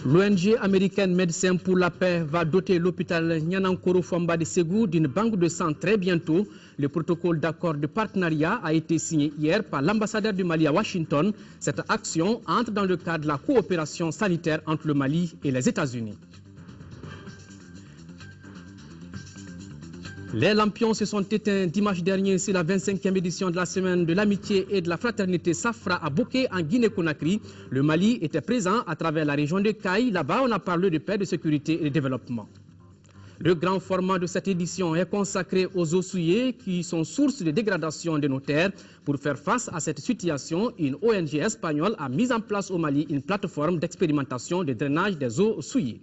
L'ONG américaine Médecins pour la paix va doter l'hôpital Nianankoro Famba de Ségou d'une banque de sang très bientôt. Le protocole d'accord de partenariat a été signé hier par l'ambassadeur du Mali à Washington. Cette action entre dans le cadre de la coopération sanitaire entre le Mali et les États-Unis. Les lampions se sont éteints dimanche dernier sur la 25e édition de la semaine de l'amitié et de la fraternité Safra à Boké en Guinée-Conakry. Le Mali était présent à travers la région de Caille. Là-bas, on a parlé de paix, de sécurité et de développement. Le grand format de cette édition est consacré aux eaux souillées qui sont source de dégradation de nos terres. Pour faire face à cette situation, une ONG espagnole a mis en place au Mali une plateforme d'expérimentation de drainage des eaux souillées.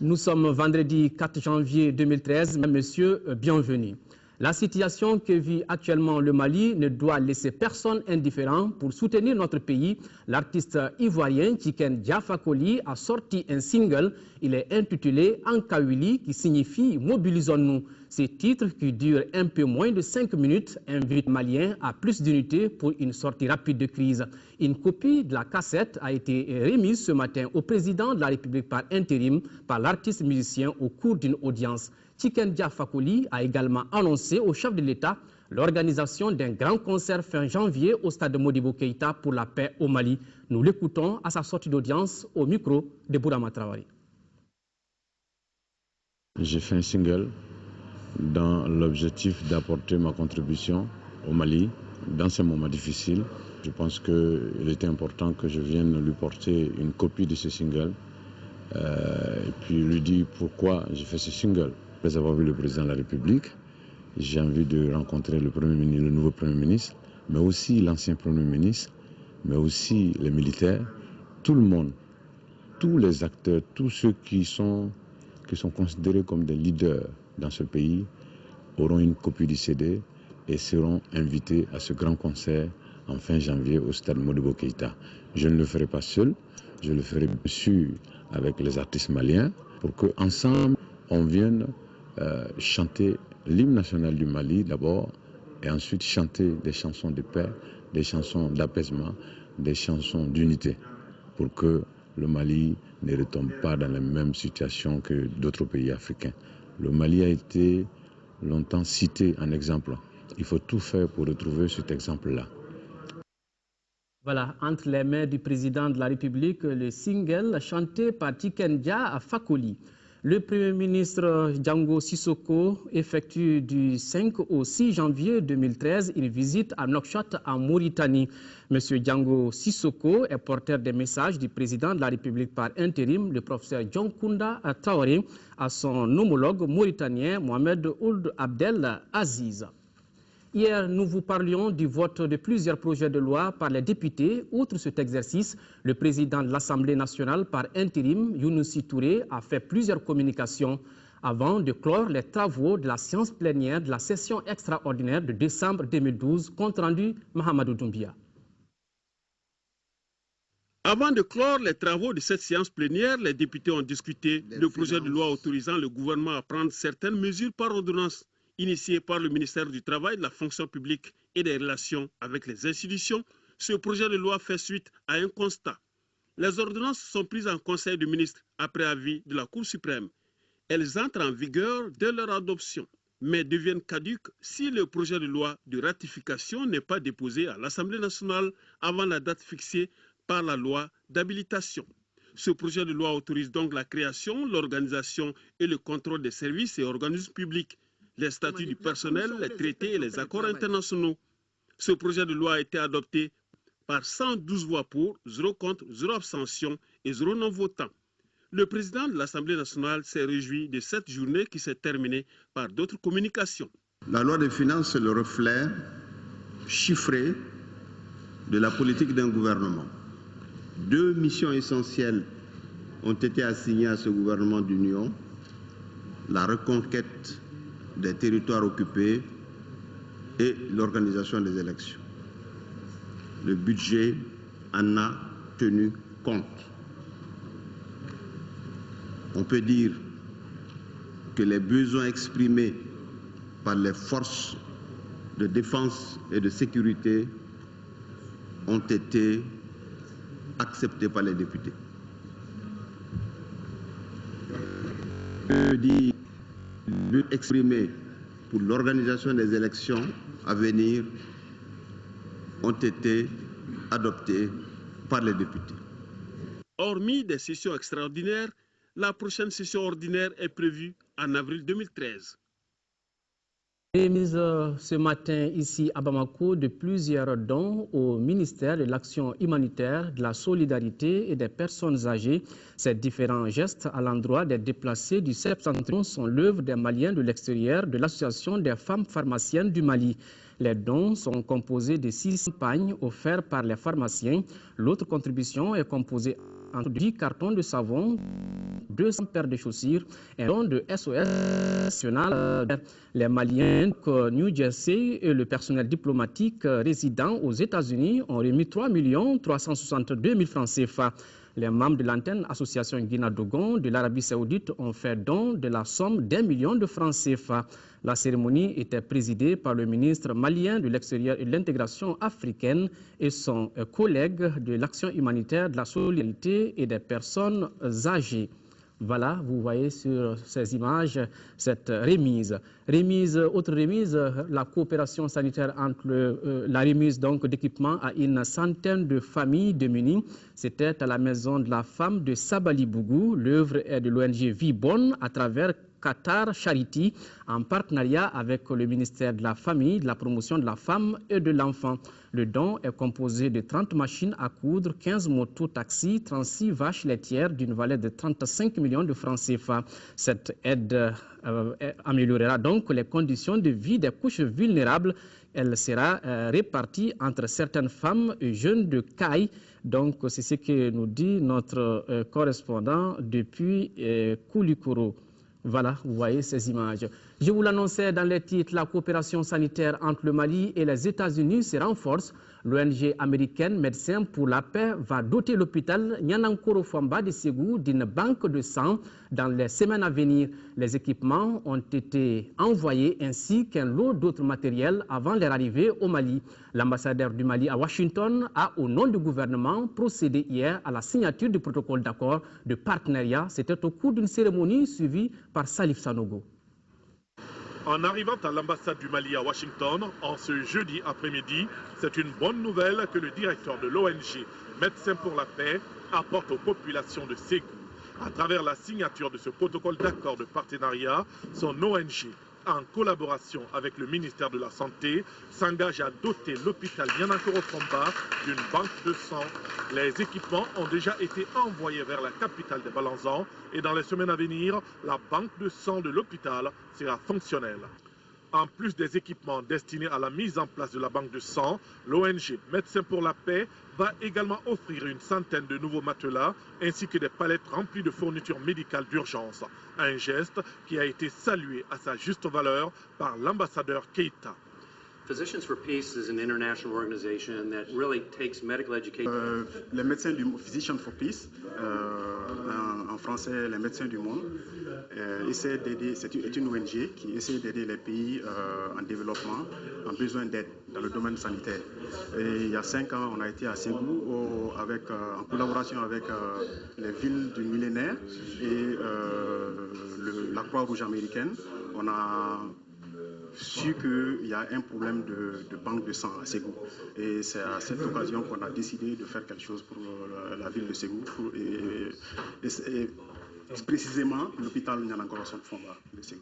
Nous sommes vendredi 4 janvier 2013. Messieurs, bienvenue. La situation que vit actuellement le Mali ne doit laisser personne indifférent. Pour soutenir notre pays, l'artiste ivoirien Tiken Jah Fakoly a sorti un single. Il est intitulé Ankawili qui signifie Mobilisons-nous. Ces titres qui durent un peu moins de 5 minutes invitent les Maliens à plus d'unité pour une sortie rapide de crise. Une copie de la cassette a été remise ce matin au président de la République par intérim par l'artiste musicien au cours d'une audience. Tiken Jah Fakoly a également annoncé au chef de l'État l'organisation d'un grand concert fin janvier au stade de Modibo Keïta pour la paix au Mali. Nous l'écoutons à sa sortie d'audience au micro de Bourama Traoré. J'ai fait un single dans l'objectif d'apporter ma contribution au Mali dans ces moments difficiles. Je pense qu'il était important que je vienne lui porter une copie de ce single et puis lui dire pourquoi j'ai fait ce single. Après avoir vu le président de la République, j'ai envie de rencontrer le nouveau Premier ministre, mais aussi l'ancien Premier ministre, mais aussi les militaires, tout le monde, tous les acteurs, tous ceux qui sont considérés comme des leaders dans ce pays auront une copie du CD et seront invités à ce grand concert en fin janvier au stade Modibo Keïta. Je ne le ferai pas seul, je le ferai bien sûr avec les artistes maliens pour qu'ensemble on vienne chanter l'hymne national du Mali d'abord et ensuite chanter des chansons de paix, des chansons d'apaisement, des chansons d'unité pour que le Mali ne retombe pas dans la même situation que d'autres pays africains. Le Mali a été longtemps cité en exemple. Il faut tout faire pour retrouver cet exemple-là. Voilà, entre les mains du président de la République, le single chanté par Tiken Jah Fakoly. Le Premier ministre Django Sissoko effectue du 5 au 6 janvier 2013 une visite à Nouakchott en Mauritanie. Monsieur Django Sissoko est porteur des messages du président de la République par intérim, le professeur John Kounda Traoré, à son homologue mauritanien Mohamed Ould Abdel Aziz. Hier, nous vous parlions du vote de plusieurs projets de loi par les députés. Outre cet exercice, le président de l'Assemblée nationale par intérim, Younousi Touré, a fait plusieurs communications avant de clore les travaux de la séance plénière de la session extraordinaire de décembre 2012, compte rendu Mahamadou Doumbia. Avant de clore les travaux de cette séance plénière, les députés ont discuté le projet de loi autorisant le gouvernement à prendre certaines mesures par ordonnance, initié par le ministère du Travail, de la fonction publique et des relations avec les institutions. Ce projet de loi fait suite à un constat. Les ordonnances sont prises en Conseil des ministres après avis de la Cour suprême. Elles entrent en vigueur dès leur adoption, mais deviennent caduques si le projet de loi de ratification n'est pas déposé à l'Assemblée nationale avant la date fixée par la loi d'habilitation. Ce projet de loi autorise donc la création, l'organisation et le contrôle des services et organismes publics, les statuts du personnel, les traités et les accords internationaux. Ce projet de loi a été adopté par 112 voix pour, 0 contre, 0 abstention et 0 non-votant. Le président de l'Assemblée nationale s'est réjoui de cette journée qui s'est terminée par d'autres communications. La loi des finances est le reflet chiffré de la politique d'un gouvernement. 2 missions essentielles ont été assignées à ce gouvernement d'union: la reconquête des territoires occupés et l'organisation des élections. Le budget en a tenu compte. On peut dire que les besoins exprimés par les forces de défense et de sécurité ont été acceptée par les députés. Je dis, le but exprimé pour l'organisation des élections à venir ont été adoptés par les députés. Hormis des sessions extraordinaires, la prochaine session ordinaire est prévue en avril 2013. Remise ce matin ici à Bamako de plusieurs dons au ministère de l'Action humanitaire, de la solidarité et des personnes âgées. Ces différents gestes à l'endroit des déplacés du septentrion sont l'œuvre des Maliens de l'extérieur de l'Association des femmes pharmaciennes du Mali. Les dons sont composés de 6 campagnes offertes par les pharmaciens. L'autre contribution est composée entre 10 cartons de savon, 200 paires de chaussures et un don de SOS national. Les Maliens de New Jersey et le personnel diplomatique résidant aux États-Unis ont remis 3 362 000 francs CFA. Les membres de l'antenne Association Guinadogon de l'Arabie Saoudite ont fait don de la somme d'1 million de francs CFA. La cérémonie était présidée par le ministre malien de l'Extérieur et de l'Intégration africaine et son collègue de l'Action humanitaire, de la solidarité et des personnes âgées. Voilà, vous voyez sur ces images cette remise. Autre remise, la coopération sanitaire entre la remise d'équipements à une centaine de familles démunies. C'était à la maison de la femme de Sabali-Bougou. L'œuvre est de l'ONG Vie Bonne à travers Qatar Charity en partenariat avec le ministère de la Famille, de la Promotion de la Femme et de l'Enfant. Le don est composé de 30 machines à coudre, 15 motos-taxis, 36 vaches laitières d'une valeur de 35 millions de francs CFA. Cette aide améliorera donc les conditions de vie des couches vulnérables. Elle sera répartie entre certaines femmes et jeunes de Caille. Donc, c'est ce que nous dit notre correspondant depuis Koulikoro. Voilà, vous voyez ces images. Je vous l'annonçais dans les titres, la coopération sanitaire entre le Mali et les États-Unis se renforce. L'ONG américaine Médecins pour la paix va doter l'hôpital Nianankoro Famba de Ségou d'une banque de sang dans les semaines à venir. Les équipements ont été envoyés ainsi qu'un lot d'autres matériels avant leur arrivée au Mali. L'ambassadeur du Mali à Washington a, au nom du gouvernement, procédé hier à la signature du protocole d'accord de partenariat. C'était au cours d'une cérémonie suivie par Salif Sanogo. En arrivant à l'ambassade du Mali à Washington, en ce jeudi après-midi, c'est une bonne nouvelle que le directeur de l'ONG Médecins pour la paix apporte aux populations de Ségou. À travers la signature de ce protocole d'accord de partenariat, son ONG, en collaboration avec le ministère de la Santé, s'engage à doter l'hôpital Nianankoro Famba d'une banque de sang. Les équipements ont déjà été envoyés vers la capitale des Balanzans et dans les semaines à venir, la banque de sang de l'hôpital sera fonctionnelle. En plus des équipements destinés à la mise en place de la banque de sang, l'ONG Médecins pour la paix va également offrir une centaine de nouveaux matelas ainsi que des palettes remplies de fournitures médicales d'urgence. Un geste qui a été salué à sa juste valeur par l'ambassadeur Keïta. Physicians for Peace is an international organization that really takes medical education. Les médecins du Physicians for Peace, en français les médecins du monde, essaie d'aider, c'est une ONG qui essaie d'aider les pays en développement, en besoin d'aide dans le domaine sanitaire. Et il y a 5 ans, on a été à Ségou en collaboration avec les villes du millénaire et la Croix-Rouge américaine. On a su qu'il y a un problème de banque de sang à Ségou. Et c'est à cette occasion qu'on a décidé de faire quelque chose pour la ville de Ségou. Et précisément l'hôpital Nianankoro Famba de Ségou.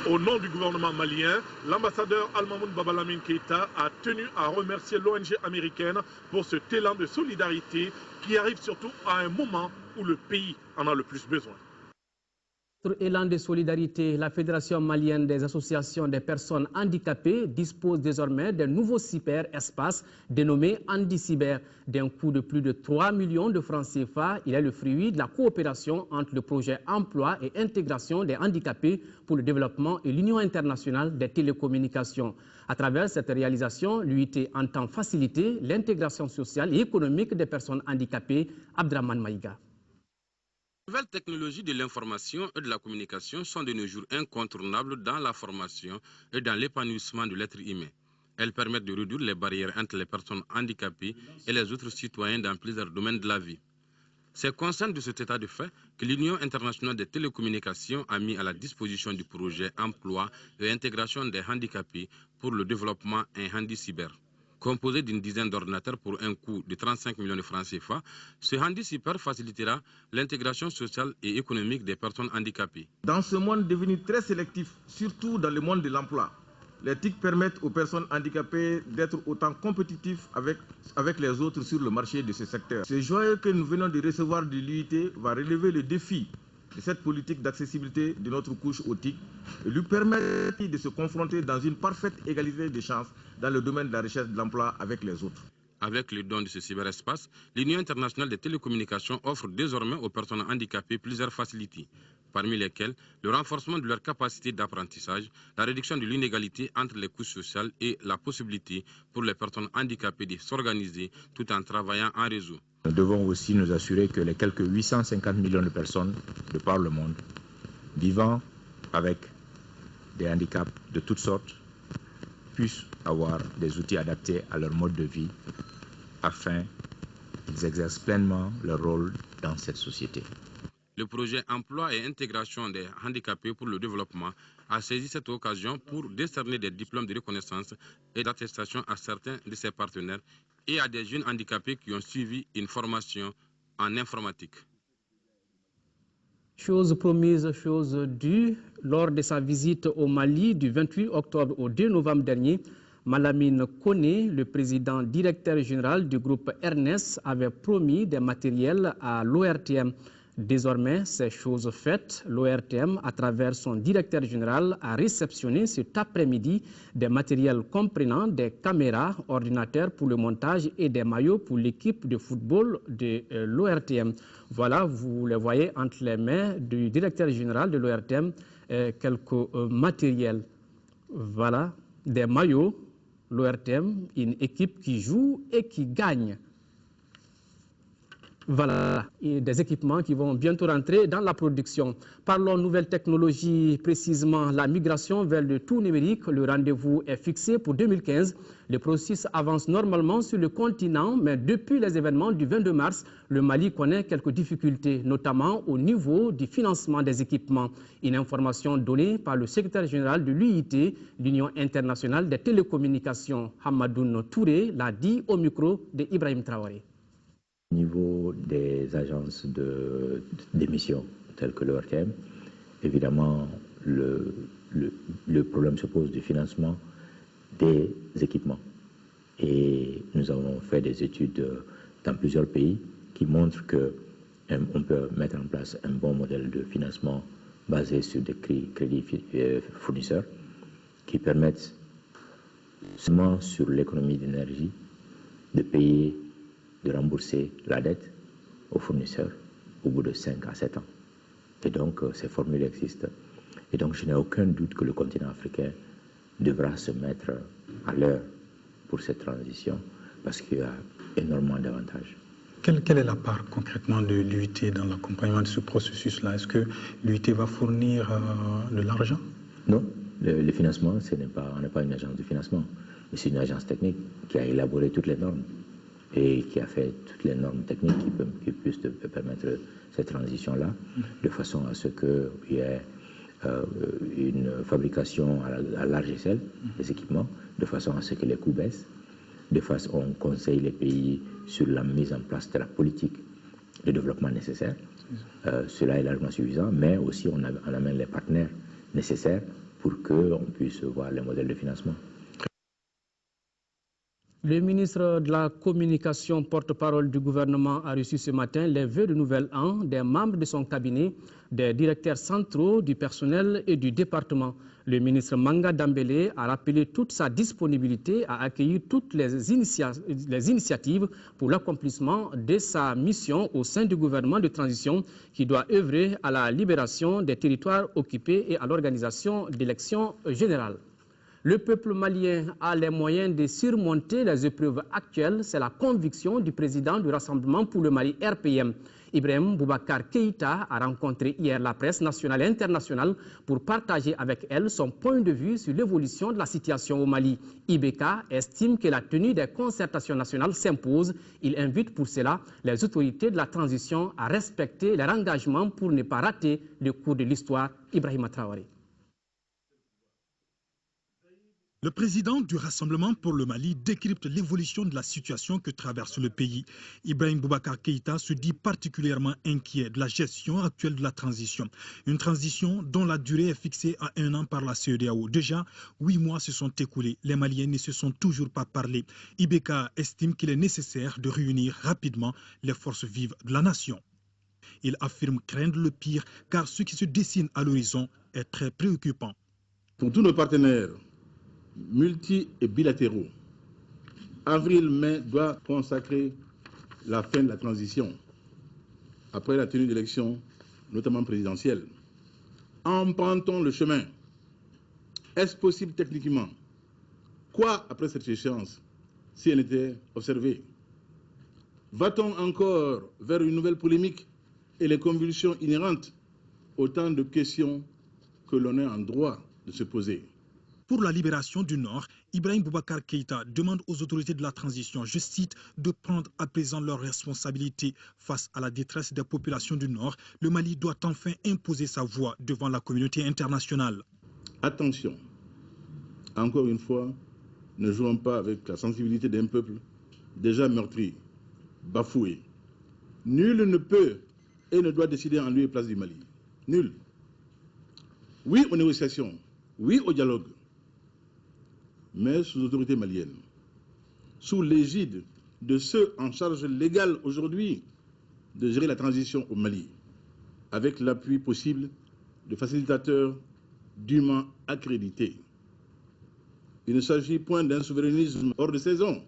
Au nom du gouvernement malien, l'ambassadeur Al-Mamoun Babalamine Keïta a tenu à remercier l'ONG américaine pour ce élan de solidarité qui arrive surtout à un moment où le pays en a le plus besoin. Autre élan de solidarité, la Fédération malienne des associations des personnes handicapées dispose désormais d'un nouveau cyberespace dénommé Handicyber. D'un coût de plus de 3 millions de francs CFA, il est le fruit de la coopération entre le projet Emploi et Intégration des handicapés pour le développement et l'Union internationale des télécommunications. À travers cette réalisation, l'UIT entend faciliter l'intégration sociale et économique des personnes handicapées. Abdraman Maïga. Les nouvelles technologies de l'information et de la communication sont de nos jours incontournables dans la formation et dans l'épanouissement de l'être humain. Elles permettent de réduire les barrières entre les personnes handicapées et les autres citoyens dans plusieurs domaines de la vie. C'est conscient de cet état de fait que l'Union internationale des télécommunications a mis à la disposition du projet Emploi et intégration des handicapés pour le développement un handi-cyber. Composé d'une dizaine d'ordinateurs pour un coût de 35 millions de francs CFA, ce handi-cyber facilitera l'intégration sociale et économique des personnes handicapées. Dans ce monde devenu très sélectif, surtout dans le monde de l'emploi, les TIC permettent aux personnes handicapées d'être autant compétitifs avec les autres sur le marché de ce secteur. Ce joyeux que nous venons de recevoir de l'UIT va relever le défi de cette politique d'accessibilité de notre couche aux TIC et lui permettre de se confronter dans une parfaite égalité de chances dans le domaine de la recherche de l'emploi avec les autres. Avec le don de ce cyberespace, l'Union internationale des télécommunications offre désormais aux personnes handicapées plusieurs facilités, parmi lesquelles le renforcement de leur capacité d'apprentissage, la réduction de l'inégalité entre les couches sociales et la possibilité pour les personnes handicapées de s'organiser tout en travaillant en réseau. Nous devons aussi nous assurer que les quelques 850 millions de personnes de par le monde vivant avec des handicaps de toutes sortes puissent avoir des outils adaptés à leur mode de vie afin qu'ils exercent pleinement leur rôle dans cette société. Le projet Emploi et intégration des handicapés pour le développement a saisi cette occasion pour décerner des diplômes de reconnaissance et d'attestation à certains de ses partenaires et à des jeunes handicapés qui ont suivi une formation en informatique. Chose promise, chose due. Lors de sa visite au Mali du 28 octobre au 2 novembre dernier, Malamine Koné, le président directeur général du groupe Ernest, avait promis des matériels à l'ORTM. Désormais, c'est chose faite. L'ORTM, à travers son directeur général, a réceptionné cet après-midi des matériels comprenant des caméras, ordinateurs pour le montage et des maillots pour l'équipe de football de l'ORTM. Voilà, vous les voyez entre les mains du directeur général de l'ORTM, quelques matériels. Voilà, des maillots, l'ORTM, une équipe qui joue et qui gagne. Voilà, et des équipements qui vont bientôt rentrer dans la production. Parlons nouvelles technologies, précisément la migration vers le tout numérique. Le rendez-vous est fixé pour 2015. Le processus avance normalement sur le continent, mais depuis les événements du 22 mars, le Mali connaît quelques difficultés, notamment au niveau du financement des équipements. Une information donnée par le secrétaire général de l'UIT, l'Union internationale des télécommunications, Hamadoun Touré, l'a dit au micro de Ibrahim Traoré. Au niveau des agences d'émission telles que l'ORTM, évidemment, le problème se pose du financement des équipements. Et nous avons fait des études dans plusieurs pays qui montrent qu'on peut mettre en place un bon modèle de financement basé sur des crédits fournisseurs qui permettent seulement sur l'économie d'énergie de payer, de rembourser la dette aux fournisseurs au bout de 5 à 7 ans. Et donc, ces formules existent. Et donc, je n'ai aucun doute que le continent africain devra se mettre à l'heure pour cette transition parce qu'il y a énormément d'avantages. Quelle est la part concrètement de l'UIT dans l'accompagnement de ce processus-là? Est-ce que l'UIT va fournir de l'argent? Non, le financement, on n'est pas une agence de financement, mais c'est une agence technique qui a élaboré toutes les normes et qui a fait toutes les normes techniques qui puissent permettre cette transition-là, de façon à ce qu'il y ait une fabrication à large échelle des équipements, de façon à ce que les coûts baissent, de façon on conseille les pays sur la mise en place de la politique de développement nécessaire. Cela est largement suffisant, mais aussi on amène les partenaires nécessaires pour qu'on puisse voir les modèles de financement. Le ministre de la Communication, porte-parole du gouvernement, a reçu ce matin les vœux de nouvel an des membres de son cabinet, des directeurs centraux, du personnel et du département. Le ministre Manga Dambélé a rappelé toute sa disponibilité à accueillir toutes les initiatives pour l'accomplissement de sa mission au sein du gouvernement de transition qui doit œuvrer à la libération des territoires occupés et à l'organisation d'élections générales. Le peuple malien a les moyens de surmonter les épreuves actuelles. C'est la conviction du président du Rassemblement pour le Mali RPM. Ibrahim Boubacar Keïta a rencontré hier la presse nationale et internationale pour partager avec elle son point de vue sur l'évolution de la situation au Mali. IBK estime que la tenue des concertations nationales s'impose. Il invite pour cela les autorités de la transition à respecter leur engagement pour ne pas rater le cours de l'histoire. Ibrahima Traoré. Le président du Rassemblement pour le Mali décrypte l'évolution de la situation que traverse le pays. Ibrahim Boubacar Keïta se dit particulièrement inquiet de la gestion actuelle de la transition. Une transition dont la durée est fixée à 1 an par la CEDEAO. Déjà, 8 mois se sont écoulés. Les Maliens ne se sont toujours pas parlé. IBK estime qu'il est nécessaire de réunir rapidement les forces vives de la nation. Il affirme craindre le pire car ce qui se dessine à l'horizon est très préoccupant. Pour tous nos partenaires multi et bilatéraux, avril-mai doit consacrer la fin de la transition après la tenue d'élections, notamment présidentielles. Empruntons le chemin. Est-ce possible techniquement? Quoi après cette échéance si elle était observée? Va-t-on encore vers une nouvelle polémique et les convulsions inhérentes? Autant de questions que l'on est en droit de se poser. Pour la libération du Nord, Ibrahim Boubacar Keïta demande aux autorités de la transition, je cite, de prendre à présent leurs responsabilités face à la détresse des populations du Nord. Le Mali doit enfin imposer sa voix devant la communauté internationale. Attention, encore une fois, ne jouons pas avec la sensibilité d'un peuple déjà meurtri, bafoué. Nul ne peut et ne doit décider en lieu et place du Mali. Nul. Oui aux négociations, oui au dialogue, mais sous autorité malienne, sous l'égide de ceux en charge légale aujourd'hui de gérer la transition au Mali, avec l'appui possible de facilitateurs dûment accrédités. Il ne s'agit point d'un souverainisme hors de saison,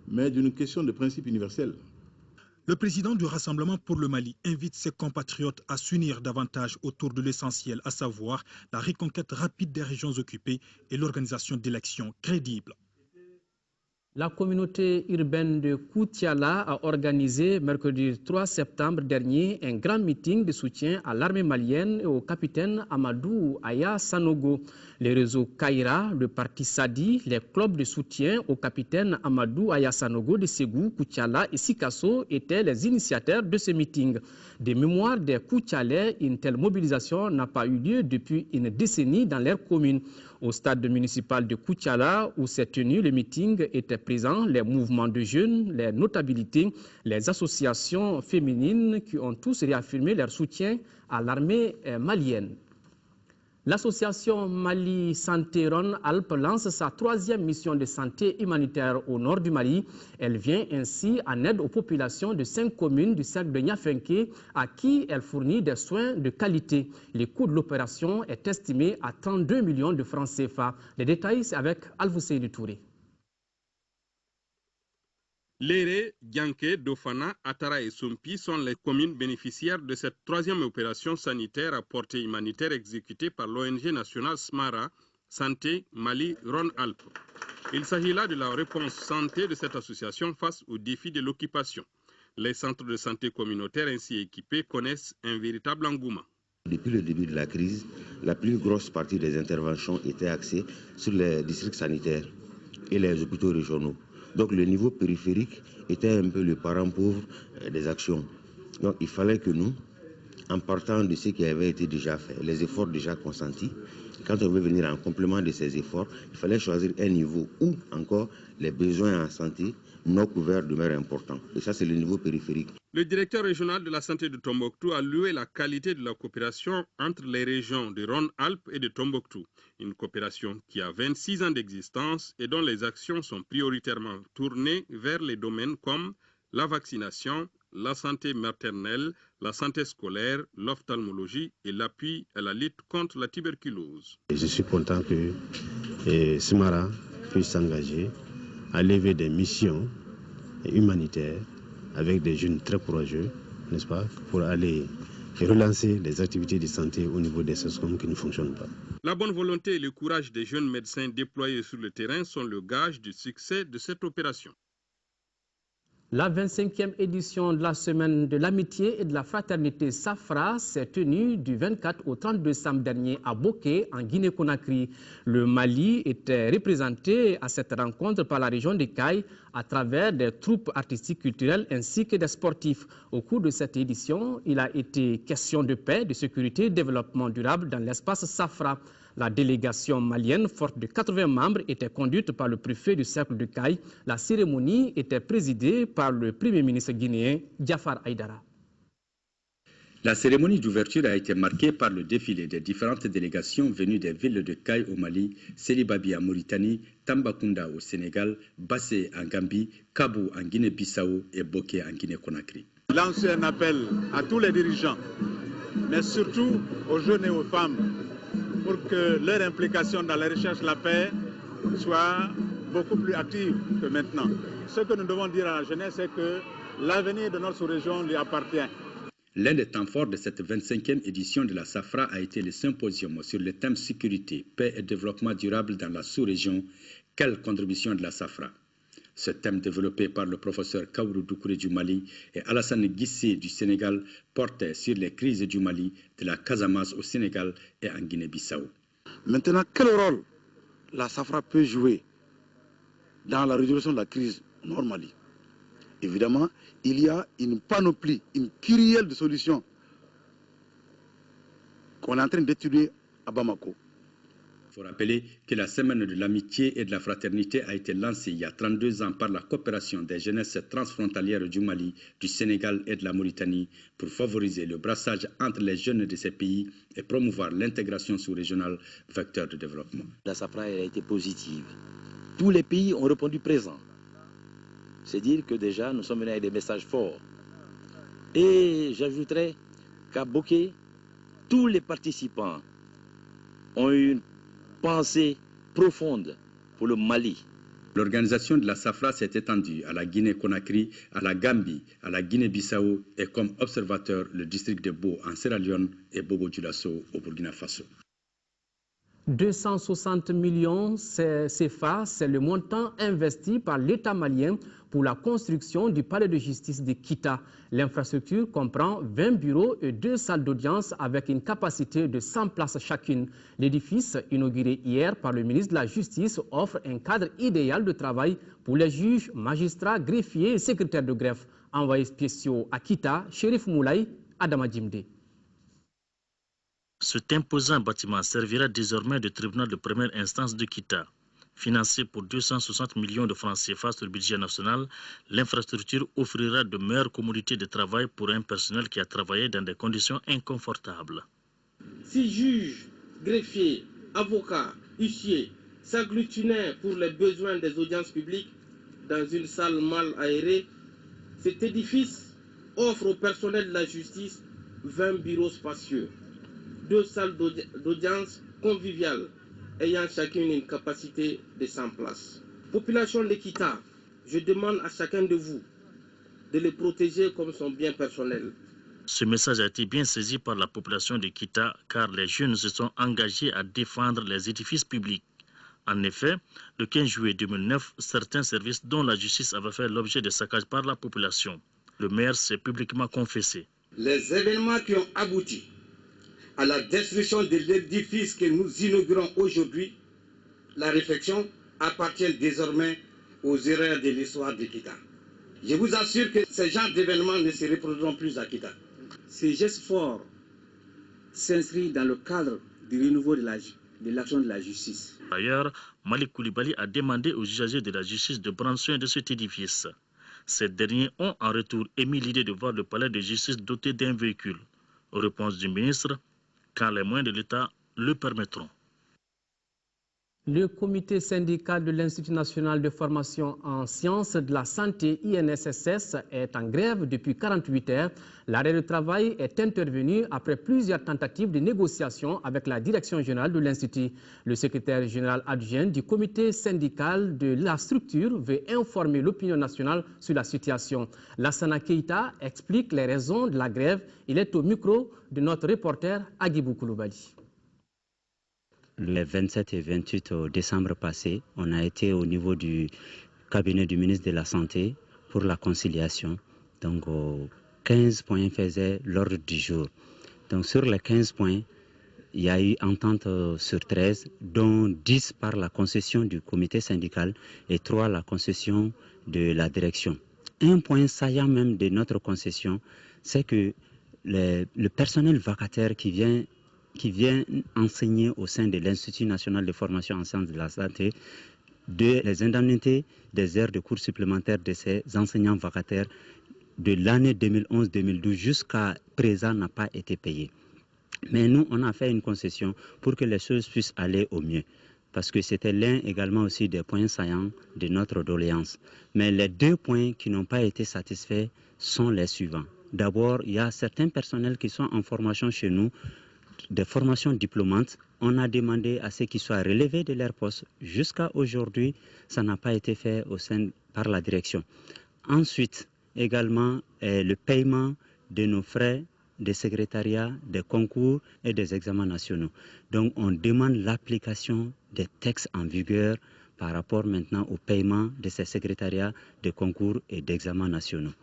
mais d'une question de principe universel. Le président du Rassemblement pour le Mali invite ses compatriotes à s'unir davantage autour de l'essentiel, à savoir la reconquête rapide des régions occupées et l'organisation d'élections crédibles. La communauté urbaine de Koutiala a organisé mercredi 3 septembre dernier un grand meeting de soutien à l'armée malienne et au capitaine Amadou Aya Sanogo. Les réseaux Kaira, le parti Sadi, les clubs de soutien au capitaine Amadou Aya Sanogo de Ségou, Koutiala et Sikasso étaient les initiateurs de ce meeting. Des mémoires des Koutialais, une telle mobilisation n'a pas eu lieu depuis une décennie dans leur commune. Au stade municipal de Koutiala, où s'est tenu le meeting, étaient présents les mouvements de jeunes, les notabilités, les associations féminines qui ont tous réaffirmé leur soutien à l'armée malienne. L'association Mali Santé Rhône-Alpes lance sa 3e mission de santé humanitaire au nord du Mali. Elle vient ainsi en aide aux populations de 5 communes du cercle de Niafenké à qui elle fournit des soins de qualité. Le coût de l'opération est estimé à 32 millions de francs CFA. Les détails, c'est avec Alvousseï Touré. Léré, Dianké, Dofana, Atara et Sompi sont les communes bénéficiaires de cette 3e opération sanitaire à portée humanitaire exécutée par l'ONG nationale SMARA, Santé Mali Rhône-Alpes. Il s'agit là de la réponse santé de cette association face au défi de l'occupation. Les centres de santé communautaires ainsi équipés connaissent un véritable engouement. Depuis le début de la crise, la plus grosse partie des interventions était axée sur les districts sanitaires et les hôpitaux régionaux. Donc le niveau périphérique était un peu le parent pauvre des actions. Donc il fallait que nous, en partant de ce qui avait été déjà fait, les efforts déjà consentis, quand on veut venir en complément de ces efforts, il fallait choisir un niveau où encore les besoins en santé non couverts demeurent importants. Et ça, c'est le niveau périphérique. Le directeur régional de la santé de Tombouctou a loué la qualité de la coopération entre les régions de Rhône-Alpes et de Tombouctou. Une coopération qui a 26 ans d'existence et dont les actions sont prioritairement tournées vers les domaines comme la vaccination, la santé maternelle, la santé scolaire, l'ophtalmologie et l'appui à la lutte contre la tuberculose. Je suis content que SMARA puisse s'engager à lever des missions humanitaires avec des jeunes très courageux, n'est-ce pas, pour aller et relancer les activités de santé au niveau des SESCOM qui ne fonctionnent pas. La bonne volonté et le courage des jeunes médecins déployés sur le terrain sont le gage du succès de cette opération. La 25e édition de la Semaine de l'Amitié et de la Fraternité Safra s'est tenue du 24 au 30 décembre dernier à Boké, en Guinée-Conakry. Le Mali était représenté à cette rencontre par la région de Caille à travers des troupes artistiques culturelles ainsi que des sportifs. Au cours de cette édition, il a été question de paix, de sécurité et de développement durable dans l'espace Safra. La délégation malienne, forte de 80 membres, était conduite par le préfet du cercle de Caille. La cérémonie était présidée par le premier ministre guinéen, Diafar Aïdara. La cérémonie d'ouverture a été marquée par le défilé des différentes délégations venues des villes de Caille au Mali, Sélibabi en Mauritanie, Tambacounda au Sénégal, Bassé en Gambie, Kabou en Guinée-Bissau et Boké en Guinée-Conakry. Lancer un appel à tous les dirigeants, mais surtout aux jeunes et aux femmes, pour que leur implication dans la recherche de la paix soit beaucoup plus active que maintenant. Ce que nous devons dire à la jeunesse, c'est que l'avenir de notre sous-région lui appartient. L'un des temps forts de cette 25e édition de la Safra a été le symposium sur le thème sécurité, paix et développement durable dans la sous-région. Quelle contribution de la Safra? Ce thème développé par le professeur Kaourou Doucouré du Mali et Alassane Guissé du Sénégal portait sur les crises du Mali, de la Casamance au Sénégal et en Guinée-Bissau. Maintenant, quel rôle la Safra peut jouer dans la résolution de la crise Nord-Mali? Évidemment, il y a une panoplie, une kyrielle de solutions qu'on est en train d'étudier à Bamako. Il faut rappeler que la Semaine de l'Amitié et de la Fraternité a été lancée il y a 32 ans par la coopération des jeunesses transfrontalières du Mali, du Sénégal et de la Mauritanie pour favoriser le brassage entre les jeunes de ces pays et promouvoir l'intégration sous-régionale, vecteur de développement. La Safra a été positive. Tous les pays ont répondu présent. C'est dire que déjà nous sommes venus avec des messages forts. Et j'ajouterais qu'à Boké, tous les participants ont eu une pensée profonde pour le Mali. L'organisation de la Safra s'est étendue à la Guinée-Conakry, à la Gambie, à la Guinée-Bissau et comme observateur le district de Bo en Sierra Leone et Bobo-Dioulasso au Burkina Faso. 260 millions CFA, c'est le montant investi par l'État malien pour la construction du palais de justice de Kita. L'infrastructure comprend 20 bureaux et 2 salles d'audience avec une capacité de 100 places chacune. L'édifice, inauguré hier par le ministre de la Justice, offre un cadre idéal de travail pour les juges, magistrats, greffiers et secrétaires de greffe. Envoyés spéciaux à Kita, Chérif Moulay, Adama Djimde. Cet imposant bâtiment servira désormais de tribunal de première instance de Kita. Financé pour 260 millions de francs CFA sur le budget national, l'infrastructure offrira de meilleures commodités de travail pour un personnel qui a travaillé dans des conditions inconfortables. Si juges, greffiers, avocats, huissiers s'agglutinaient pour les besoins des audiences publiques dans une salle mal aérée, cet édifice offre au personnel de la justice 20 bureaux spacieux, 2 salles d'audience conviviales ayant chacune une capacité de 100 places. Population de Kita, je demande à chacun de vous de les protéger comme son bien personnel. Ce message a été bien saisi par la population de Kita car les jeunes se sont engagés à défendre les édifices publics. En effet, le 15 juillet 2009, certains services dont la justice avait fait l'objet de saccages par la population. Le maire s'est publiquement confessé. Les événements qui ont abouti à la destruction de l'édifice que nous inaugurons aujourd'hui, la réflexion appartient désormais aux erreurs de l'histoire de Kita. Je vous assure que ce genre d'événements ne se reproduiront plus à Kita. Ces gestes forts s'inscrivent dans le cadre du renouveau de l'action de la justice. Par ailleurs, Malik Koulibaly a demandé aux usagers de la justice de prendre soin de cet édifice. Ces derniers ont en retour émis l'idée de voir le palais de justice doté d'un véhicule. Réponse du ministre, quand les moyens de l'État le permettront. Le comité syndical de l'Institut national de formation en sciences de la santé INSSS est en grève depuis 48 heures. L'arrêt de travail est intervenu après plusieurs tentatives de négociation avec la direction générale de l'Institut. Le secrétaire général adjoint du comité syndical de la structure veut informer l'opinion nationale sur la situation. Lassana Keita explique les raisons de la grève. Il est au micro de notre reporter Agibou Kouloubadi. Les 27 et 28 décembre passé, on a été au niveau du cabinet du ministre de la Santé pour la conciliation. Donc 15 points faisaient l'ordre du jour. Donc sur les 15 points, il y a eu entente sur 13, dont 10 par la concession du comité syndical et 3 la concession de la direction. Un point saillant même de notre concession, c'est que le personnel vacataire qui vient enseigner au sein de l'Institut national de formation en sciences de la santé, les indemnités des heures de cours supplémentaires de ces enseignants vacataires de l'année 2011-2012 jusqu'à présent n'a pas été payées. Mais nous, on a fait une concession pour que les choses puissent aller au mieux, parce que c'était l'un également aussi des points saillants de notre doléance. Mais les 2 points qui n'ont pas été satisfaits sont les suivants. D'abord, il y a certains personnels qui sont en formation chez nous, des formations diplômantes. On a demandé à ce qu'ils soient relevés de leur poste. Jusqu'à aujourd'hui, ça n'a pas été fait par la direction. Ensuite, également, le paiement de nos frais de secrétariat, des concours et des examens nationaux. Donc, on demande l'application des textes en vigueur par rapport maintenant au paiement de ces secrétariats, de concours et d'examens nationaux.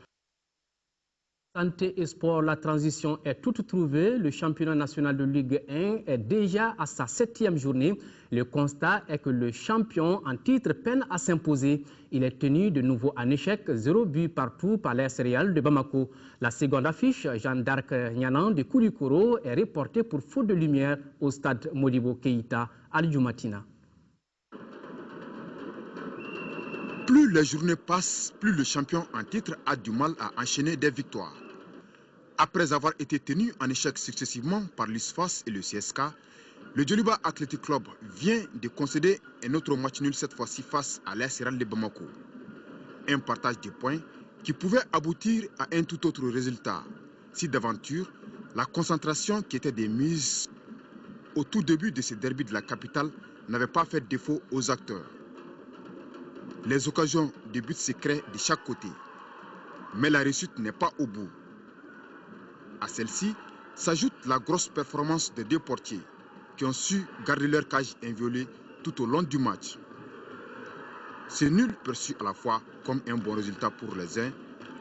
Santé et sport, la transition est toute trouvée. Le championnat national de Ligue 1 est déjà à sa 7e journée. Le constat est que le champion en titre peine à s'imposer. Il est tenu de nouveau en échec, 0 but partout par l'AS Real de Bamako. La seconde affiche, Jeanne d'Arc Nyanan de Koulikoro, est reportée pour faute de lumière au stade Modibo Keïta à Djoumatina. Plus les journées passent, plus le champion en titre a du mal à enchaîner des victoires. Après avoir été tenu en échec successivement par l'USFAS et le CSK, le Djoliba Athletic Club vient de concéder un autre match nul, cette fois-ci face à l'AS Real de Bamako. Un partage de points qui pouvait aboutir à un tout autre résultat, si d'aventure la concentration qui était des mises au tout début de ce derby de la capitale n'avait pas fait défaut aux acteurs. Les occasions de but se créent de chaque côté, mais la réussite n'est pas au bout. À celle-ci s'ajoute la grosse performance des 2 portiers qui ont su garder leur cage inviolée tout au long du match. C'est nul perçu à la fois comme un bon résultat pour les uns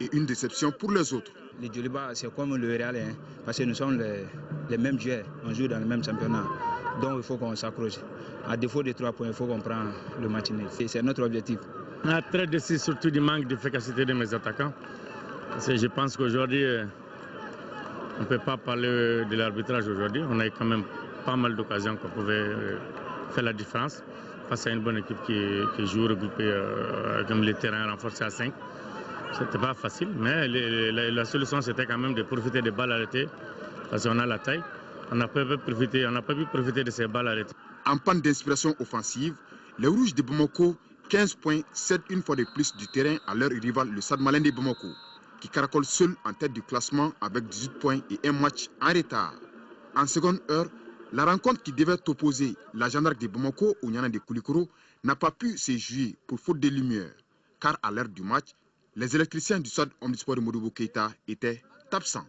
et une déception pour les autres. Le Djoliba, c'est comme le Real, parce que nous sommes les mêmes joueurs, on joue dans le même championnat. Donc il faut qu'on s'accroche. À défaut de 3 points, il faut qu'on prenne le match nul. C'est notre objectif. On a très déçu surtout du manque d'efficacité de mes attaquants. Parce que je pense qu'aujourd'hui, on ne peut pas parler de l'arbitrage aujourd'hui. On a eu quand même pas mal d'occasions qu'on pouvait faire la différence face à une bonne équipe qui joue regroupée comme les terrains renforcés à 5. C'était pas facile, mais la solution c'était quand même de profiter des balles arrêtées parce qu'on a la taille. On n'a pas pu profiter de ces balles arrêtées. En panne d'inspiration offensive, les Rouges de Bamako, 15 points, cèdent une fois de plus du terrain à leur rival, le Stade Malien de Bamako, qui caracole seul en tête du classement avec 18 points et un match en retard. En seconde heure, la rencontre qui devait opposer la Jeanne d'Arc de Bamako au Nyanan de Koulikoro n'a pas pu se jouer pour faute de lumière, car à l'heure du match, les électriciens du stade Omnisport de Modibo Keïta étaient absents.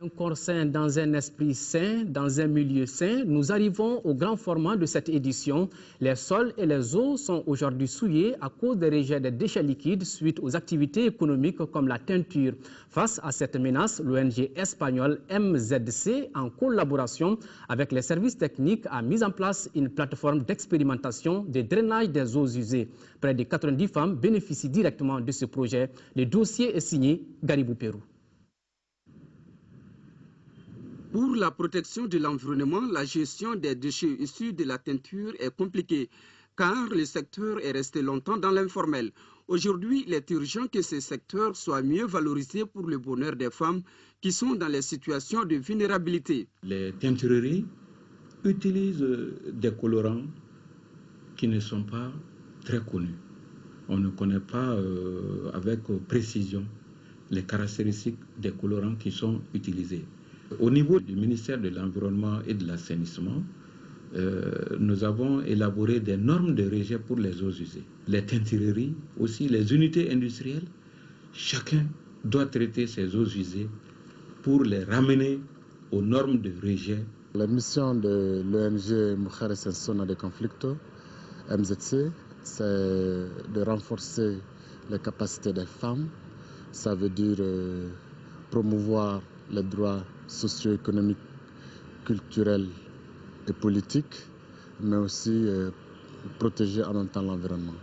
Un corps sain dans un esprit sain, dans un milieu sain, nous arrivons au grand format de cette édition. Les sols et les eaux sont aujourd'hui souillés à cause des rejets des déchets liquides suite aux activités économiques comme la teinture. Face à cette menace, l'ONG espagnole MZC, en collaboration avec les services techniques, a mis en place une plateforme d'expérimentation de drainage des eaux usées. Près de 90 femmes bénéficient directement de ce projet. Le dossier est signé Garibou Pérou. Pour la protection de l'environnement, la gestion des déchets issus de la teinture est compliquée car le secteur est resté longtemps dans l'informel. Aujourd'hui, il est urgent que ce secteur soit mieux valorisé pour le bonheur des femmes qui sont dans les situations de vulnérabilité. Les teintureries utilisent des colorants qui ne sont pas très connus. On ne connaît pas avec précision les caractéristiques des colorants qui sont utilisés. Au niveau du ministère de l'Environnement et de l'Assainissement, nous avons élaboré des normes de rejet pour les eaux usées. Les teintureries, aussi les unités industrielles, chacun doit traiter ses eaux usées pour les ramener aux normes de rejet. La mission de l'ONG Mujeres en Zona de Conflicto, MZC, c'est de renforcer les capacités des femmes. Ça veut dire promouvoir les droits socio-économiques, culturels et politiques, mais aussi protéger en même temps l'environnement.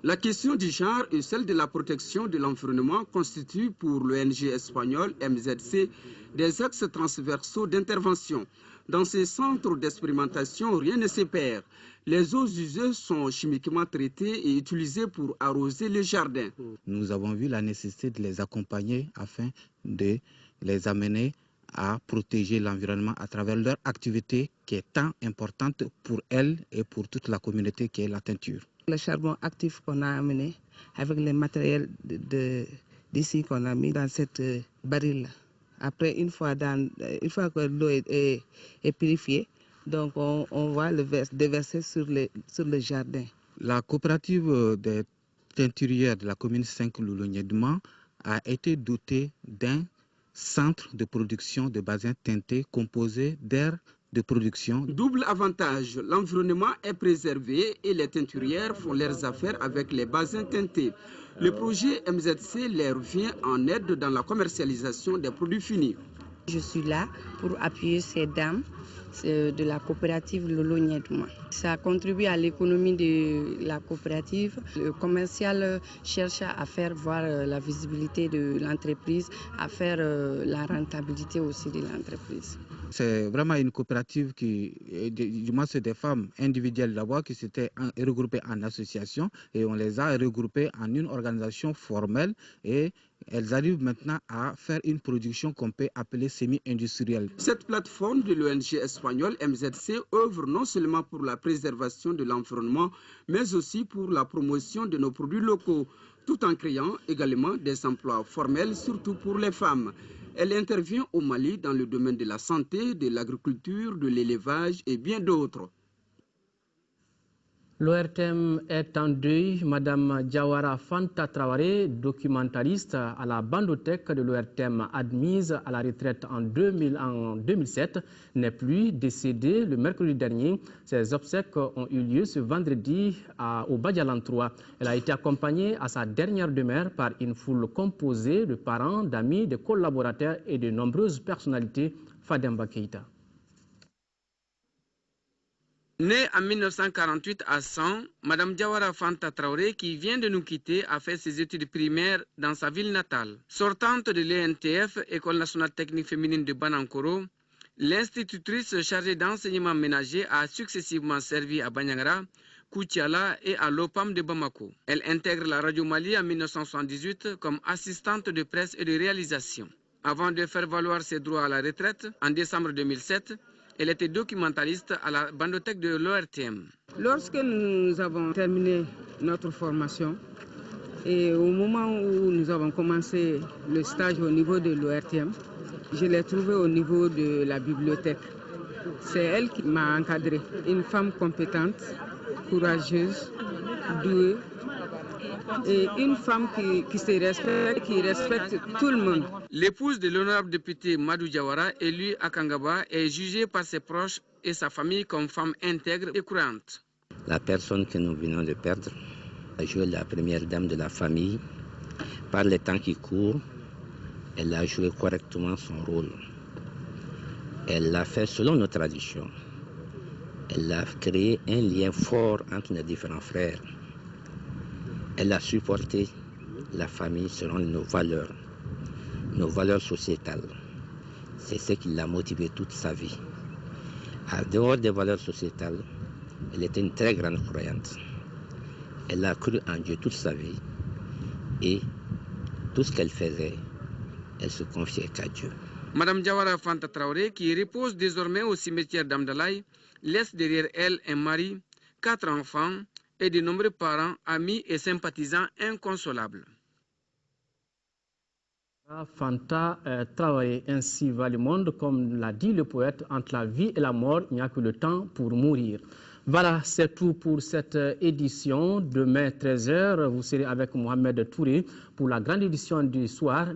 La question du genre et celle de la protection de l'environnement constituent pour l'ONG espagnole MZC des axes transversaux d'intervention. Dans ces centres d'expérimentation, rien ne se perd. Les eaux usées sont chimiquement traitées et utilisées pour arroser les jardins. Nous avons vu la nécessité de les accompagner afin de les amener à protéger l'environnement à travers leur activité qui est tant importante pour elles et pour toute la communauté qui est la teinture. Le charbon actif qu'on a amené avec les matériels d'ici qu'on a mis dans cette baril. Après, une fois que l'eau est purifiée, donc on va le déverser sur le jardin. La coopérative des teinturières de la commune 5 Loulognédement a été dotée d'un centre de production de bassins teintés composé d'aires de production. Double avantage, l'environnement est préservé et les teinturières font leurs affaires avec les bassins teintés. Le projet MZC leur vient en aide dans la commercialisation des produits finis. Je suis là pour appuyer ces dames de la coopérative Loulognédement. Ça contribue à l'économie de la coopérative. Le commercial cherche à faire voir la visibilité de l'entreprise, à faire la rentabilité aussi de l'entreprise. C'est vraiment une coopérative qui, du moins c'est des femmes individuelles d'abord qui s'étaient regroupées en association et on les a regroupées en une organisation formelle et elles arrivent maintenant à faire une production qu'on peut appeler semi-industrielle. Cette plateforme de l'ONG espagnole MZC œuvre non seulement pour la préservation de l'environnement, mais aussi pour la promotion de nos produits locaux, tout en créant également des emplois formels, surtout pour les femmes. Elle intervient au Mali dans le domaine de la santé, de l'agriculture, de l'élevage et bien d'autres. L'ORTM est en deuil. Madame Diawara Fanta Traoré, documentariste à la bandothèque de l'ORTM admise à la retraite en 2007, n'est plus décédée le mercredi dernier. Ses obsèques ont eu lieu ce vendredi au Badialan 3. Elle a été accompagnée à sa dernière demeure par une foule composée de parents, d'amis, de collaborateurs et de nombreuses personnalités. Fademba Keïta. Née en 1948 à 100, Mme Diawara Fanta Traoré, qui vient de nous quitter, a fait ses études primaires dans sa ville natale. Sortante de l'ENTF, École nationale technique féminine de Banankoro, l'institutrice chargée d'enseignement ménager a successivement servi à Banyangara, Koutiala et à l'OPAM de Bamako. Elle intègre la Radio Mali en 1978 comme assistante de presse et de réalisation. Avant de faire valoir ses droits à la retraite, en décembre 2007, elle était documentaliste à la bandothèque de l'ORTM. Lorsque nous avons terminé notre formation et au moment où nous avons commencé le stage au niveau de l'ORTM, je l'ai trouvée au niveau de la bibliothèque. C'est elle qui m'a encadrée, une femme compétente, courageuse, douée et une femme qui se respecte, qui respecte tout le monde. L'épouse de l'honorable député Madou Diawara, élue à Kangaba, est jugée par ses proches et sa famille comme femme intègre et courante. La personne que nous venons de perdre a joué la première dame de la famille. Par les temps qui courent, elle a joué correctement son rôle. Elle l'a fait selon nos traditions. Elle a créé un lien fort entre les différents frères. Elle a supporté la famille selon nos valeurs sociétales. C'est ce qui l'a motivée toute sa vie. En dehors des valeurs sociétales, elle était une très grande croyante. Elle a cru en Dieu toute sa vie et tout ce qu'elle faisait, elle se confiait qu'à Dieu. Madame Diawara Fanta Traoré, qui repose désormais au cimetière d'Amdalaï, laisse derrière elle un mari, 4 enfants et de nombreux parents, amis et sympathisants inconsolables. Fanta Traoré, ainsi va le monde, comme l'a dit le poète, entre la vie et la mort, il n'y a que le temps pour mourir. Voilà, c'est tout pour cette édition. Demain, 13h, vous serez avec Mohamed Touré pour la grande édition du soir.